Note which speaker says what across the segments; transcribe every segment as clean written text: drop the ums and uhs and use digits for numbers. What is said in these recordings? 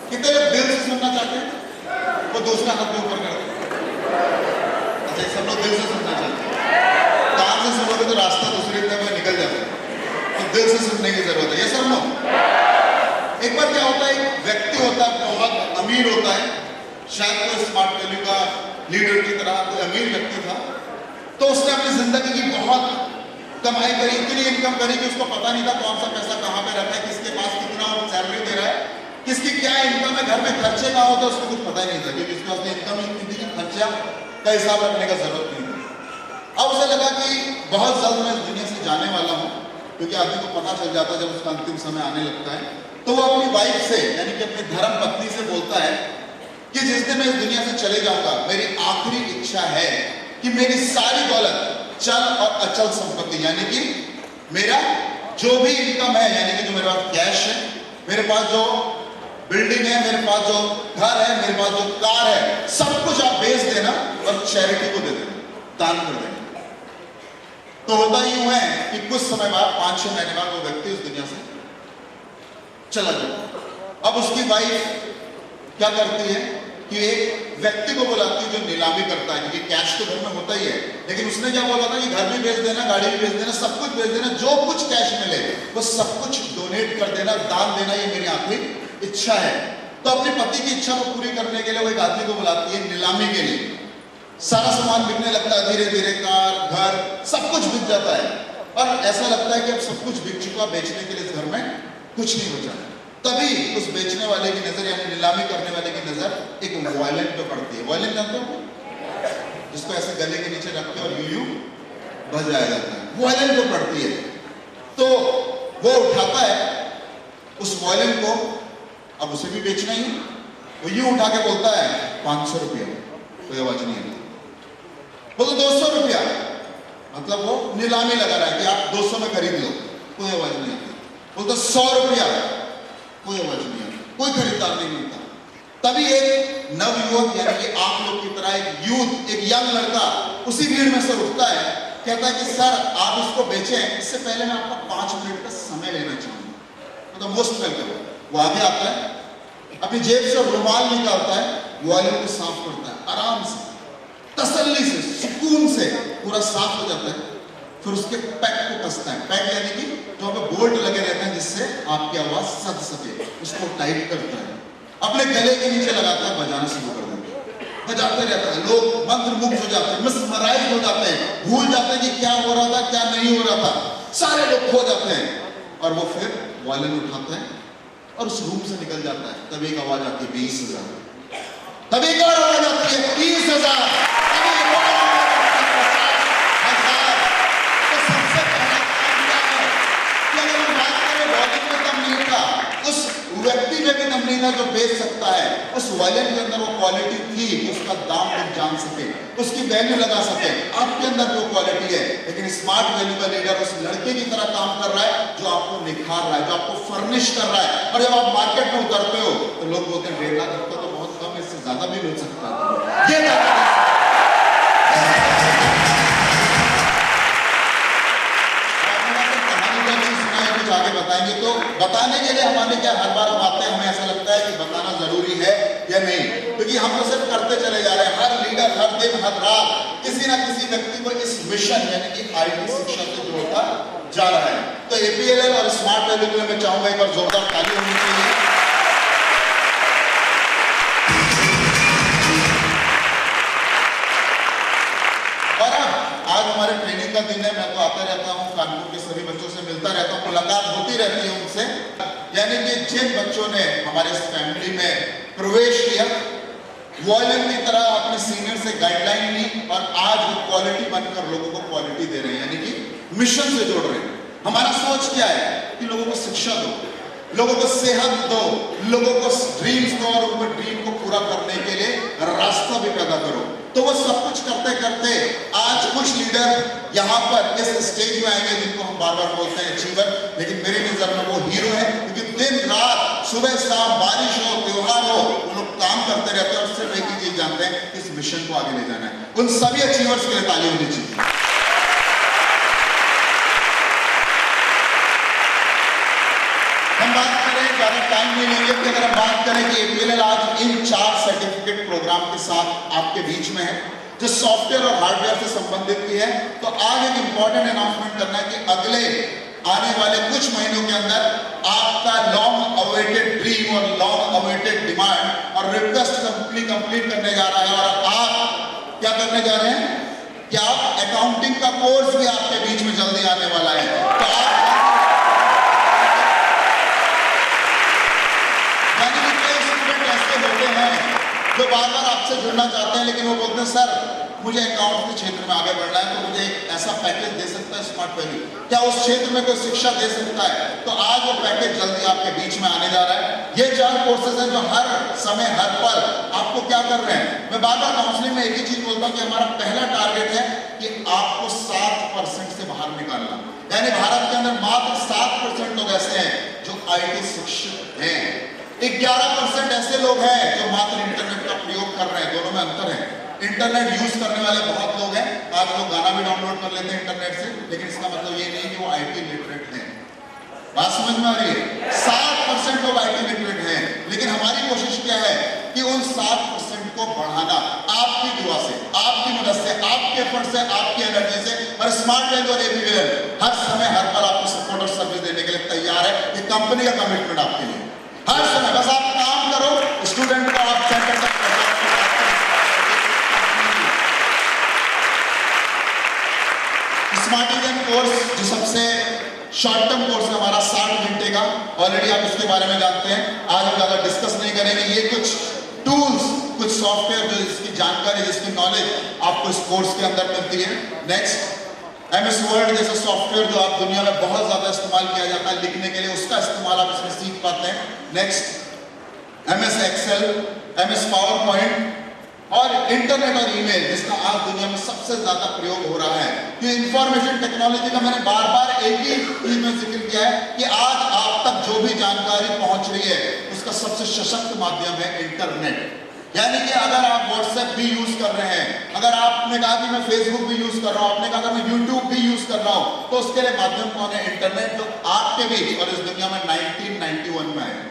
Speaker 1: कितने लोग दिल से सुनना चाहते हैं? वो दूसरा हाथ भी ऊपर कर दो। अच्छा, सब लोग दिल से सुनना चाहते हैं। कान से सुनोगे तो रास्ता दूसरी तरफ में निकल जाता है, तो दिल से सुनने की जरूरत है। ये सब नो। एक बार क्या होता है, एक व्यक्ति होता है, बहुत अमीर होता है, शायद कोई स्मार्ट वैल्यू का लीडर की तरह कोई अमीर व्यक्ति था। तो उसने अपनी जिंदगी की बहुत कमाई करी, इतनी इनकम करी कि उसको पता नहीं था कौन सा पैसा कहाँ पे रखा है, किसके पास कितना सैलरी दे रहा है, किसकी क्या इनकम है, घर में खर्चे ना हो तो उसको कुछ पता ही नहीं था, क्योंकि उसके पास इनकम ही इतनी थी, खर्चा का हिसाब रखने का जरूरत नहीं था। अब उसे लगा कि बहुत जल्द मैं इस दुनिया से जाने वाला हूँ, क्योंकि आदमी को पता चल जाता है जब उसका अंतिम समय आने लगता है। तो वो अपनी वाइफ से, यानी कि अपनी धर्म पत्नी से बोलता है कि जिस दिन मैं इस दुनिया से चले जाऊंगा, मेरी आखिरी इच्छा है कि मेरी सारी दौलत, चल और अचल संपत्ति, यानी कि मेरा जो भी इनकम है, यानी कि जो मेरे पास कैश है, मेरे पास जो बिल्डिंग है, मेरे पास जो घर है, मेरे पास जो कार है, सब कुछ आप बेच देना और चैरिटी को दे देना, दान कर देना। तो होता यूं है कि कुछ समय बाद, 5-6 महीने बाद वो व्यक्ति उस दुनिया से चला जाता। अब उसकी वाइफ क्या करती है कि एक व्यक्ति को बुलाती है जो नीलामी करता है, क्योंकि कैश तो घर में होता ही है, लेकिन उसने क्या बोला था कि घर भी बेच देना, गाड़ी भी बेच देना, सब कुछ बेच देना, जो कुछ कैश मिले वो सब कुछ डोनेट कर देना, दान देना, ये मेरी आखिरी इच्छा है। तो अपने पति की इच्छा को पूरी करने के लिए वो एक आदमी को बुलाती है नीलामी के लिए। सारा सामान बिकने लगता है, धीरे धीरे कार, घर, सब कुछ बिक जाता है और ऐसा लगता है कि अब सब कुछ बिक चुका, बेचने के लिए इस घर में कुछ नहीं बचा। तभी उस बेचने वाले की नजर, यानी नीलामी करने वाले की नजर एक वायलिन पे पड़ती है। वायलिन जानते हो, जिसको ऐसे गले के नीचे रख के और यूं बजाया जाता है, वायलिन पे पड़ती है। तो वो उठाता है उस वायलिन को, अब उसे भी बेचना ही, वो यूं उठा के बोलता है 500 रुपया, कोई आवाज नहीं है। बोलो 200 रुपया, मतलब वो नीलामी लगा रहा है कि आप 200 में खरीद लो, कोई आवाज नहीं आती। बोलता 100 रुपया, कोई आवाज नहीं आती, कोई खरीदार नहीं मिलता। तभी एक नवयुवक, यानी कि आप लोग की तरह एक यूथ, एक यंग लड़का उसी भीड़ में से उठता है, कहता है कि सर आप इसको बेचें, इससे पहले मैं आपका 5 मिनट का समय लेना चाहूंगा, मतलब मोस्ट वेलकम। वो आगे आता है, अपनी जेब से रुमाल निकालता है, वायलिन को साफ करता है, आराम से, तसल्ली से, सुकून से पूरा साफ हो जाता है। फिर उसके पैक को कसता है, पैक यानी कि जो पे बोल्ट लगे रहते हैं जिससे आपकी आवाज सज सके, उसको टाइट करता है, अपने गले के नीचे लगाता है, बजाना शुरू कर देता है, बजाते रहता है। लोग मंत्रमुग्ध हो जाते हैं, मिसमराइज हो जाते हैं, भूल जाते हैं कि क्या हो रहा था क्या नहीं हो रहा था, सारे लोग खो जाते हैं। और वो फिर वायलिन उठाता है और उस रूम से निकल जाता है। तभी एक आवाज आती है 20,000, तभी एक और आवाज आती है 30,000, तभी एक और व्यक्ति में भी दम नहीं था जो बेच सकता है। उस वायलिन के अंदर वो क्वालिटी थी कि उसका दाम लोग जान सके, उसकी वैल्यू लगा सके। आपके अंदर वो क्वालिटी है, लेकिन स्मार्ट वैल्यू का लीडर उस लड़के की तरह काम कर रहा है जो आपको निखार रहा है, जो आपको फर्निश कर रहा है। और जब आप मार्केट में उतरते हो तो लोग बोलते हैं 1.5 लाख रुपया तो बहुत कम, इससे ज्यादा भी मिल सकता है। ये आगे बताएंगे। तो बताने के लिए हमारे क्या, हर बार हम आते हैं, हमें ऐसा लगता है कि बताना जरूरी है या नहीं, क्योंकि हम तो सिर्फ करते चले जा रहे हैं। हर लीडर हर दिन हर रात किसी ना किसी व्यक्ति को इस मिशन यानी कि आईटी शिक्षा से जोड़ता जा रहा है। तो एपीएलएल और स्मार्ट वैल्यू के लिए मैं चाहूंगा एक बार जोरदार ताली होनी चाहिए। आज हमारे ट्रेनिंग का दिन है, मैं तो आता रहता हूँ, कानपुर के सभी बच्चों से मिलता रहता हूँ, मुलाकात होती रहती है उनसे। यानी कि जिन बच्चों ने हमारे इस फैमिली में प्रवेश किया, वायलिन की तरह अपने सीनियर से गाइडलाइन ली और आज वो क्वालिटी बनकर लोगों को क्वालिटी दे रहे हैं, यानी कि मिशन से जोड़ रहे हैं। हमारा सोच क्या है कि लोगों को शिक्षा दो, लोगों को सेहत दो, लोगों को ड्रीम्स दो और उनको ड्रीम को पूरा करने के लिए रास्ता भी पैदा करो। तो वो सब कुछ करते करते आज कुछ लीडर यहाँ पर इस स्टेज में आएंगे जिनको हम बार बार बोलते हैं अचीवर, लेकिन मेरी नजर में वो हीरो है, क्योंकि दिन रात सुबह शाम बारिश हो त्योहार हो वो लोग काम करते रहते हैं और सिर्फ एक ही चीज जानते हैं, इस मिशन को आगे ले जाना है। उन सभी अचीवर्स के लिए ताली होनी चाहिए। हम बात करें ज्यादा टाइम नहीं लेंगे कि अगर हम बात करें कि APLL आज इन 4 सर्टिफिकेट प्रोग्राम के साथ आपके बीच में है जो सॉफ्टवेयर और हार्डवेयर से संबंधित भी है। तो आज एक इंपॉर्टेंट अनाउंसमेंट करना है कि अगले आने वाले कुछ महीनों के अंदर आपका लॉन्ग अवेटेड ड्रीम और लॉन्ग अवेटेड डिमांड और रिक्वेस्ट कंप्लीट करने जा रहा है। और आप क्या करने जा रहे हैं कि आप अकाउंटिंग का कोर्स भी आपके बीच में जल्दी आने वाला है। तो आप होते हैं जो बार-बार आपसे जुड़ना चाहते हैं, लेकिन वो बोलते हैं सर मुझे अकाउंट के क्षेत्र में आगे बढ़ना है, तो मुझे एक ऐसा पैकेज दे सकता है स्मार्ट वैल्यू, क्या उस क्षेत्र में कोई शिक्षा दे सकता है? तो आज वो पैकेज जल्दी आपके बीच में आने जा रहा है। ये 4 कोर्सेज हैं जो हर समय हर पल आपको क्या कर रहे हैं। मैं बार-बार काउंसलिंग में एक ही चीज बोलता हूँ कि हमारा पहला टारगेट है कि आपको 7% से बाहर निकालना, यानी भारत के अंदर मात्र 7% लोग ऐसे हैं जो IT शिक्षित हैं। 11% ऐसे लोग हैं जो मात्र इंटरनेट का प्रयोग कर रहे हैं। दोनों में अंतर है। इंटरनेट यूज करने वाले बहुत लोग हैं, आज लोग गाना भी डाउनलोड कर लेते हैं इंटरनेट से, लेकिन इसका मतलब ये नहीं कि वो IT लिटरेट हैं। बात समझ में आ रही है? 7% लोग IT लिटरेट हैं, लेकिन हमारी कोशिश क्या है कि उन 7% को बढ़ाना आपकी दुआ से, आपकी मदद से, आपके एफर्ट से, आपकी एनर्जी से। और स्मार्ट वैल्यू और APLL हर समय हर पल आपको सपोर्ट और सर्विस देने के लिए तैयार है। ये कंपनी का कमिटमेंट आपके लिए हर समय, बस आप काम करो, स्टूडेंट को आप सेंटर तक स्मार्टिजन कोर्स जो सबसे शॉर्ट टर्म कोर्स है हमारा 60 घंटे का, ऑलरेडी आप इसके बारे में जानते हैं। आज हम ज्यादा डिस्कस नहीं करेंगे। ये कुछ टूल्स, कुछ सॉफ्टवेयर जो इसकी जानकारी, जिसकी नॉलेज आपको इस कोर्स के अंदर मिलती है। नेक्स्ट, MS वर्ड जैसा सॉफ्टवेयर जो आप दुनिया में बहुत ज्यादा इस्तेमाल किया जाता है लिखने के लिए, उसका इस्तेमाल आप इसमें सीख पाते हैं। Next, MS Excel, MS PowerPoint और इंटरनेट और ईमेल, जिसका आज दुनिया में सबसे ज्यादा प्रयोग हो रहा है। ये इंफॉर्मेशन टेक्नोलॉजी का मैंने बार बार एक ही चीज में जिक्र किया है कि आज आप तक जो भी जानकारी पहुंच रही है उसका सबसे सशक्त माध्यम है इंटरनेट। यानी कि अगर आप WhatsApp भी यूज कर रहे हैं, अगर आपने कहा कि मैं Facebook भी यूज कर रहा हूं, आपने कहा कि मैं YouTube भी यूज कर रहा हूं, तो उसके लिए माध्यम कौन है? इंटरनेट, जो आपके बीच और इस दुनिया में 1991 में आया।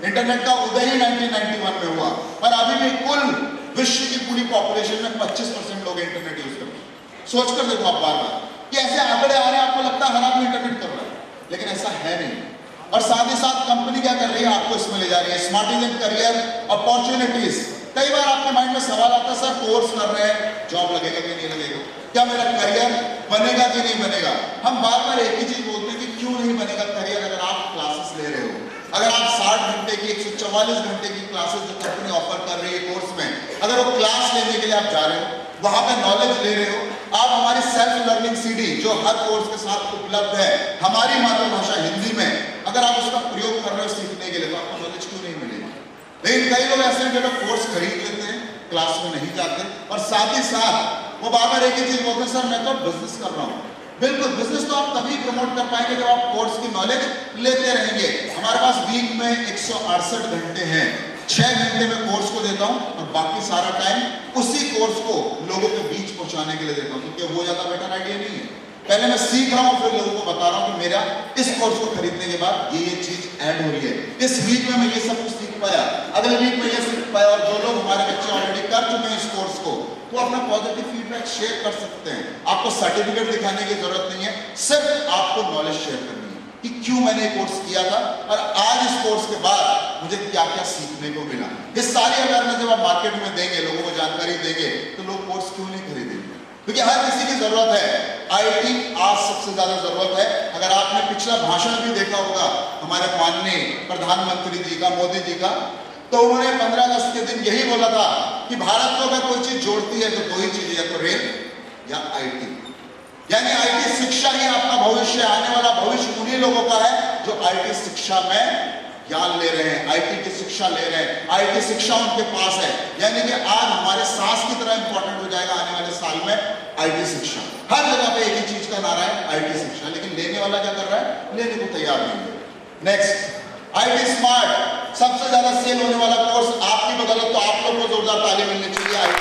Speaker 1: इंटरनेट का उदय ही 1991 में हुआ और अभी भी कुल विश्व की पूरी पॉपुलेशन में 25% लोग इंटरनेट यूज करते हैं। सोच कर देखो आप बार-बार कि ऐसे आंकड़े आ रहे हैं, आपको लगता है हर आदमी इंटरनेट कर रहा है, लेकिन ऐसा है नहीं। और साथ ही साथ कंपनी क्या कर रही है, आपको इसमें ले जा रही है। स्मार्टिजन करियर अपॉर्चुनिटीज। कई बार आपके माइंड में सवाल आता है सर कोर्स कर रहे हैं, जॉब लगेगा कि नहीं लगेगा, क्या मेरा करियर बनेगा कि नहीं बनेगा? हम बार बार एक ही चीज बोलते हैं कि क्यों नहीं बनेगा करियर। अगर आप क्लासेस ले रहे हो, अगर आप 60 घंटे की 144 घंटे की क्लासेस जो कंपनी ऑफर कर रही है कोर्स में, अगर वो क्लास लेने के लिए आप जा रहे हो, वहां पे नॉलेज ले रहे हो, आप हमारी सेल्फ लर्निंग CD जो हर कोर्स के साथ उपलब्ध है हमारी मातृभाषा हिंदी में, अगर आप उसका प्रयोग कर रहे हो सीखने के लिए, तो आपको नॉलेज क्यों नहीं मिलेगी? लेकिन कई लोग ऐसे हैं जो लोग कोर्स खरीद लेते हैं, क्लास में नहीं जाते, और साथ ही साथ वो बार-बार एक ही चीज बोलते हैं सर मैं तो बिजनेस कर रहा हूँ। बिल्कुल, बिजनेस तो आप तभी प्रमोट कर पाएंगे जब आप कोर्स की नॉलेज लेते रहेंगे। हमारे पास वीक में 168 घंटे हैं, 6 घंटे में कोर्स को देता हूं और बाकी सारा टाइम उसी कोर्स को लोगों के बीच पहुंचाने के लिए देता हूं, क्योंकि वो ज्यादा बेटर आइडिया नहीं है। पहले मैं सीख रहा हूं, फिर लोगों को बता रहा हूं कि मेरा इस कोर्स को खरीदने के बाद ये चीज ऐड हो रही है, इस वीक में मैं ये सब कुछ सीख पाया, अगले वीक में ये सीख पाया। और जो लोग हमारे बच्चे ऑलरेडी कर चुके हैं इस कोर्स को, वो अपना पॉजिटिव फीडबैक शेयर कर सकते हैं। आपको सर्टिफिकेट दिखाने की जरूरत नहीं है, सिर्फ आपको नॉलेज शेयर करनी है कि क्यों मैंने कोर्स किया था और आज इस कोर्स के बाद मुझे क्या क्या सीखने को मिला। ये सारी अवेयरनेस जब आप मार्केट में देंगे, लोगों को जानकारी देंगे, तो लोग कोर्स क्यों नहीं खरीदेंगे? क्योंकि हर किसी की जरूरत है। IT आज सबसे ज्यादा जरूरत है। अगर आपने पिछला भाषण भी देखा होगा हमारे माननीय प्रधानमंत्री जी का, मोदी जी का, तो उन्होंने 15 अगस्त के दिन यही बोला था कि भारत को अगर कोई चीज जोड़ती है तो दो ही चीजें, या तो रेल या IT। यानी IT शिक्षा ही आपका भविष्य, आने वाला भविष्य उन्हीं लोगों का है जो IT शिक्षा में ज्ञान ले रहे हैं, IT की शिक्षा ले रहे हैं, IT शिक्षा उनके पास है। यानी कि आज हमारे सांस की तरह इंपॉर्टेंट हो जाएगा आने वाले साल में IT शिक्षा। हर जगह पे एक ही चीज का नारा है IT शिक्षा, लेकिन लेने वाला क्या कर रहा है? लेने को तैयार नहीं है। नेक्स्ट, IT स्मार्ट, सबसे ज्यादा सेल होने वाला कोर्स आपकी बदौलत, तो आप लोग को जोरदार ताली मिलनी चाहिए। IT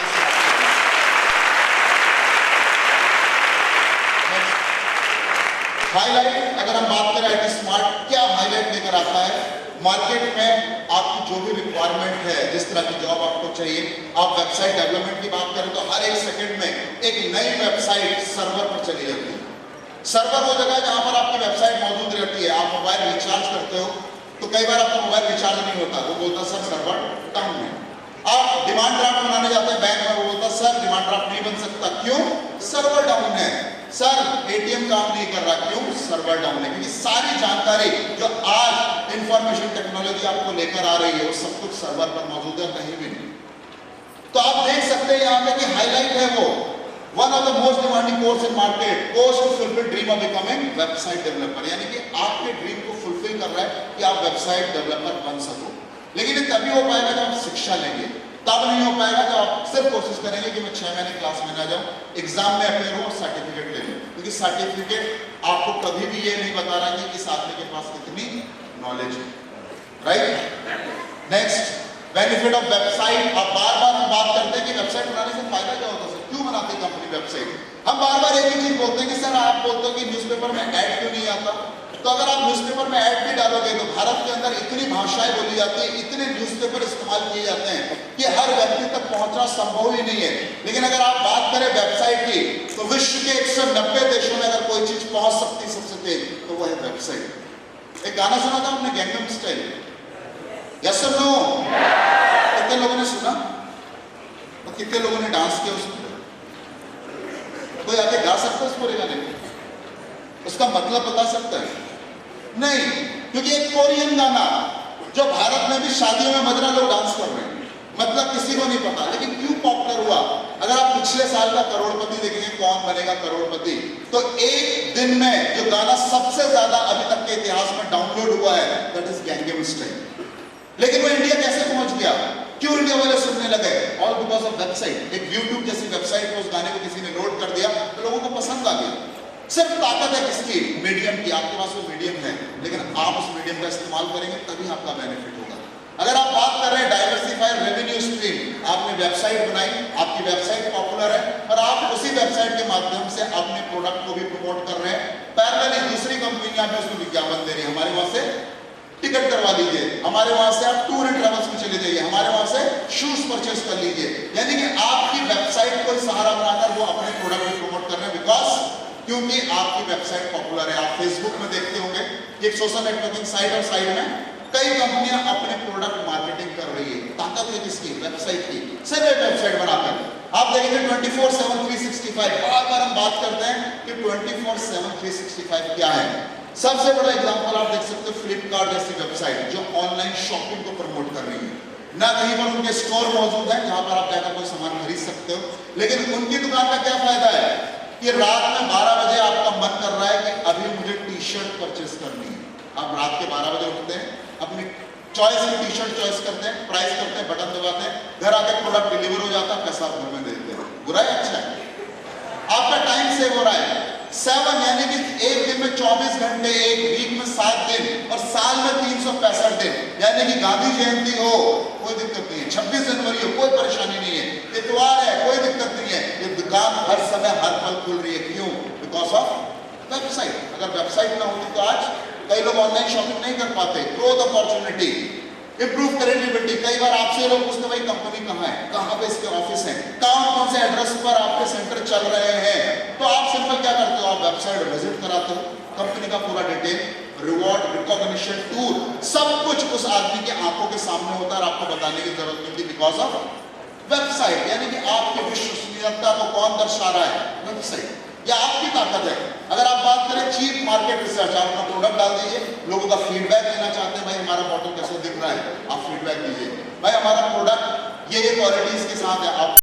Speaker 1: हाईलाइट, अगर हम बात करें IT स्मार्ट क्या हाईलाइट लेकर आता है, मार्केट में आपकी जो भी रिक्वायरमेंट है, जिस तरह की जॉब आपको चाहिए, आप वेबसाइट डेवलपमेंट की बात करें तो हर एक सेकंड में एक नई वेबसाइट सर्वर पर चली जाती है। सर्वर वो जगह है जहां पर आपकी वेबसाइट मौजूद रहती है। आप मोबाइल रिचार्ज करते हो तो कई बार आपका मोबाइल रिचार्ज नहीं होता, वो बोलता सर सर्वर डाउन है। आप डिमांड ड्राफ्ट बनाने जाते हैं बैंक में, वो बोलता सर डिमांड ड्राफ्ट नहीं बन सकता, क्यों? सर्वर डाउन है। सर एटीएम काम नहीं कर रहा, क्यों? सर्वर डाउन है। क्योंकि सारी जानकारी जो आज इंफॉर्मेशन टेक्नोलॉजी आपको लेकर आ रही है वो सब कुछ सर्वर पर मौजूद है, कहीं भी नहीं। तो आप देख सकते हैं यहाँ पे कि हाईलाइट है वो one of the most demanding course in market, course to fulfil dream of becoming website developer. यानी कि आपके ड्रीम को फुलफिल कर रहा है कि आप वेबसाइट डेवलपर बन सको। लेकिन ये तभी हो पाएगा जब आप शिक्षा लेंगे, तब नहीं हो पाएगा जब आप सिर्फ कोशिश करेंगे कि मैं 6 महीने क्लास में ना जाऊं, एग्जाम में अपेयर हूं और सर्टिफिकेट ले लूं। क्योंकि सर्टिफिकेट आपको कभी भी ये नहीं बता रहा है कि इस आदमी के पास कितनी नॉलेज है, right? Next, benefit of website. आप बार बार बात करते हैं कि वेबसाइट बनाने से फायदा क्या होता है, क्यों बनाती है कंपनी वेबसाइट? हम बार बार एक ही चीज बोलते हैं कि सर आप बोलते हो कि न्यूज़पेपर में ऐड क्यों नहीं आता। तो अगर आप न्यूज़पेपर में ऐड भी डालोगे तो भारत के अंदर इतनी भाषाएं बोली जाती है, इतने न्यूज़पेपर इस्तेमाल किए जाते हैं कि हर व्यक्ति तक पहुंचना संभव ही नहीं है। लेकिन अगर आप बात करें वेबसाइट की तो विश्व के 190 देशों में अगर कोई चीज पहुंच सकती है सबसे तेज तो वो है वेबसाइट। एक गाना सुना था आपने, गैंगनम स्टाइल? यस और नो? कितने लोगों ने सुना और कितने लोगों ने डांस किया उस पर? कोई आगे गा सकता है उस पूरे गाने को? उसका मतलब बता सकता है? नहीं, क्योंकि एक कोरियन गाना जो भारत में भी शादियों में बज रहा, लोग डांस कर रहे हैं, मतलब किसी को नहीं पता। लेकिन क्यों पॉपुलर हुआ? अगर आप पिछले साल का करोड़पति देखेंगे, कौन बनेगा करोड़पति, तो एक दिन में जो गाना सबसे ज्यादा अभी तक के इतिहास में डाउनलोड हुआ है दैट इज गैंगनम स्टाइल। लेकिन वो इंडिया कैसे पहुंच गया? क्यों इंडिया वाले सुनने लगे? All because of website. एक यूट्यूब जैसी वेबसाइट पर उस गाने को किसी ने लोड कर दिया तो लोगों को पसंद आ गया। सिर्फ ताकत है किसकी? मीडियम की। आपके पास वो मीडियम है, लेकिन आप उस मीडियम का इस्तेमाल करेंगे तभी आपका बेनिफिट होगा। अगर आप बात कर रहे हैं डाइवर्सिफाइड रेवेन्यू स्ट्रीम, आपने वेबसाइट बनाई, आपकी वेबसाइट पॉपुलर है और आप उसी वेबसाइट के माध्यम से अपने प्रोडक्ट को भी प्रमोट कर रहे हैं। पैरेलली दूसरी कंपनियां भी उसमें विज्ञापन दे रही है, हमारे वहां से टिकट करवा लीजिए, हमारे वहां से आप टूर एंड ट्रेवल्स में चले जाइए, हमारे वहां से शूज परचेस कर लीजिए। यानी कि आपकी वेबसाइट को सहारा बनाकर वो अपने प्रोडक्ट को प्रमोट कर रहे हैं, बिकॉज क्योंकि आपकी वेबसाइट पॉपुलर है। आप फेसबुक में देखते होंगे कि एक सोशल नेटवर्किंग साइट और साइड में कई कंपनियां अपने प्रोडक्ट मार्केटिंग कर रही है। ताकत है किसकी? वेबसाइट की। सिर्फ एक वेबसाइट बनाकर आप देखेंगे 24/7 365। बार हम बात करते हैं कि 24/7 365 क्या है। सबसे बड़ा एग्जांपल आप देख सकते हो फ्लिपकार्ट जैसी वेबसाइट जो ऑनलाइन शॉपिंग को प्रमोट कर रही है। ना कहीं पर उनके स्टोर मौजूद है जहां पर आप जाकर कोई सामान खरीद सकते हो, लेकिन उनकी दुकान का क्या फायदा है कि रात में 12 बजे आपका मन कर रहा है कि अभी मुझे टी शर्ट परचेस करनी है। आप रात के 12 बजे उठते हैं, अपनी चॉइस की टी शर्ट चॉइस करते हैं, प्राइस करते हैं, बटन दबाते हैं, घर आके प्रोडक्ट डिलीवर हो जाता है, पैसा आप घर में दे देते हैं। बुरा है? अच्छा है, आपका टाइम सेव हो रहा है। 7 यानी कि एक दिन में 24 घंटे, एक वीक में 7 दिन और साल में 365 दिन। यानी कि गांधी जयंती हो कोई दिक्कत नहीं है, 26 जनवरी हो कोई परेशानी नहीं है, इतवार है कोई दिक्कत नहीं है, ये दुकान हर समय हर पल खुल रही है। क्यों? Because of website. अगर वेबसाइट ना होती तो आज कई लोग ऑनलाइन शॉपिंग नहीं कर पाते। Growth opportunity, improve credibility. कई बार आपसे लोग पूछते भाई कंपनी कहाँ है, कहाँ पे इसके ऑफिस है, कौन से एड्रेस पर आपके सेंटर चल रहे हैं, तो आप सिंपल क्या करते हो? आप वेबसाइट विजिट कराते हो, कंपनी का पूरा डिटेल, रिवॉर्ड, रिकॉग्निशन, टूर, सब कुछ उस आदमी के आंखों के सामने होता है और आपको बताने की जरूरत नहीं होती बिकॉज ऑफ वेबसाइट। यानी कि आपकी विश्वसनीयता को कौन दर्शा रहा है? वेबसाइट। या आपकी ताकत है। अगर आप बात करें चीप मार्केट रिसर्च, आप अपना प्रोडक्ट डाल दीजिए, लोगों का फीडबैक लेना चाहते हैं, भाई हमारा बॉटल कैसे दिख रहा है, आप फीडबैक दीजिए, भाई हमारा प्रोडक्ट ये क्वालिटीज के साथ है, आप